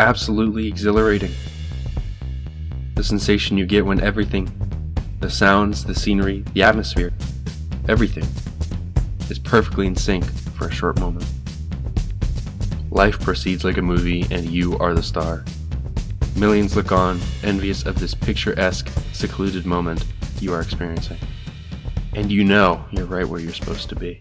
absolutely exhilarating. The sensation you get when everything, the sounds, the scenery, the atmosphere, everything, is perfectly in sync for a short moment. Life proceeds like a movie and you are the star. Millions look on, envious of this picturesque, secluded moment you are experiencing. And you know you're right where you're supposed to be.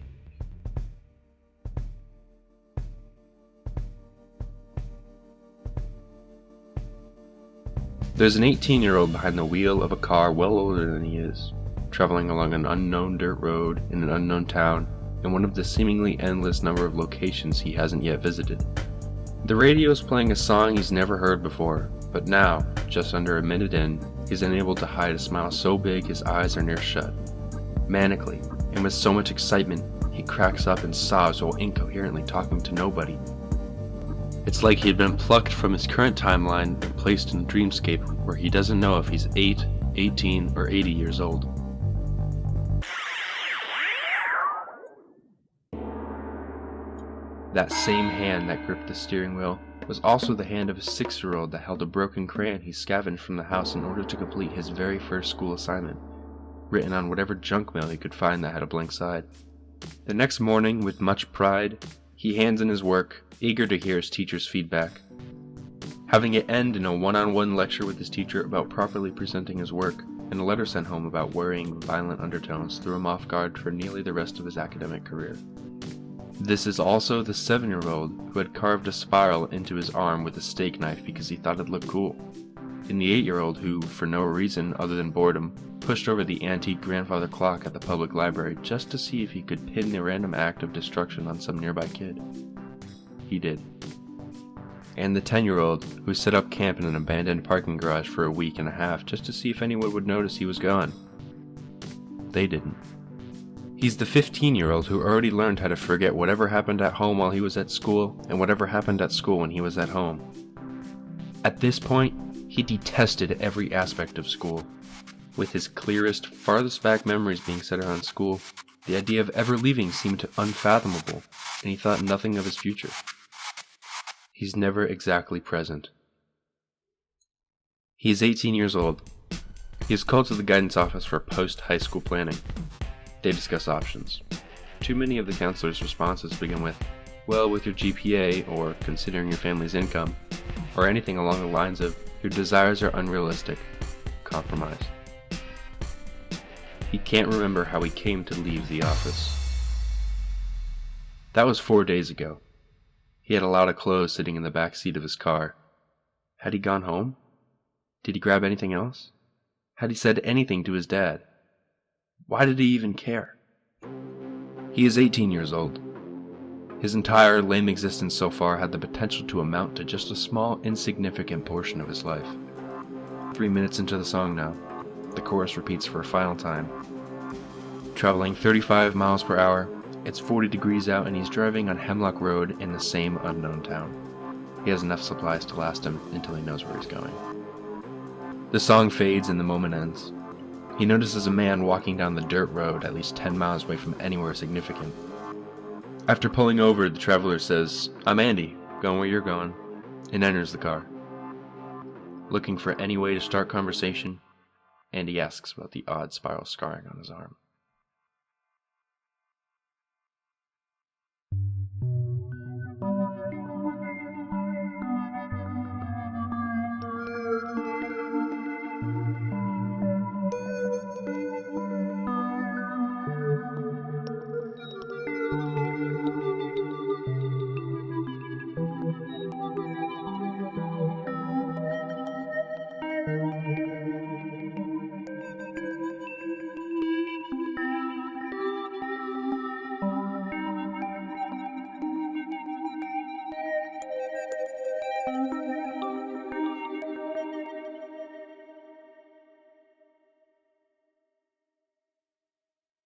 There's an 18-year-old behind the wheel of a car well older than he is, traveling along an unknown dirt road in an unknown town in one of the seemingly endless number of locations he hasn't yet visited. The radio is playing a song he's never heard before, but now, just under a minute in, he's unable to hide a smile so big his eyes are near shut. Manically, and with so much excitement, he cracks up and sobs while incoherently talking to nobody. It's like he had been plucked from his current timeline and placed in a dreamscape where he doesn't know if he's 8, 18, or 80 years old. That same hand that gripped the steering wheel was also the hand of a 6-year-old that held a broken crayon he scavenged from the house in order to complete his very first school assignment, written on whatever junk mail he could find that had a blank side. The next morning, with much pride, he hands in his work, eager to hear his teacher's feedback. Having it end in a one-on-one lecture with his teacher about properly presenting his work, and a letter sent home about worrying violent undertones threw him off guard for nearly the rest of his academic career. This is also the 7-year-old who had carved a spiral into his arm with a steak knife because he thought it looked cool, and the 8-year-old who, for no reason other than boredom, pushed over the antique grandfather clock at the public library just to see if he could pin the random act of destruction on some nearby kid. He did. And the 10-year-old who set up camp in an abandoned parking garage for a week and a half just to see if anyone would notice he was gone. They didn't. He's the 15-year-old who already learned how to forget whatever happened at home while he was at school and whatever happened at school when he was at home. At this point, he detested every aspect of school. With his clearest, farthest back memories being centered on school, the idea of ever leaving seemed unfathomable, and he thought nothing of his future. He's never exactly present. He is 18 years old. He is called to the guidance office for post-high school planning. They discuss options. Too many of the counselor's responses begin with, "Well, with your GPA," or "considering your family's income," or anything along the lines of, "Your desires are unrealistic. Compromise." He can't remember how he came to leave the office. That was 4 days ago. He had a lot of clothes sitting in the back seat of his car. Had he gone home? Did he grab anything else? Had he said anything to his dad? Why did he even care? He is 18 years old. His entire lame existence so far had the potential to amount to just a small, insignificant portion of his life. 3 minutes into the song now, the chorus repeats for a final time. Traveling 35 miles per hour, it's 40 degrees out and he's driving on Hemlock Road in the same unknown town. He has enough supplies to last him until he knows where he's going. The song fades and the moment ends. He notices a man walking down the dirt road at least 10 miles away from anywhere significant. After pulling over, the traveler says, "I'm Andy, going where you're going," and enters the car. Looking for any way to start conversation, Andy asks about the odd spiral scarring on his arm.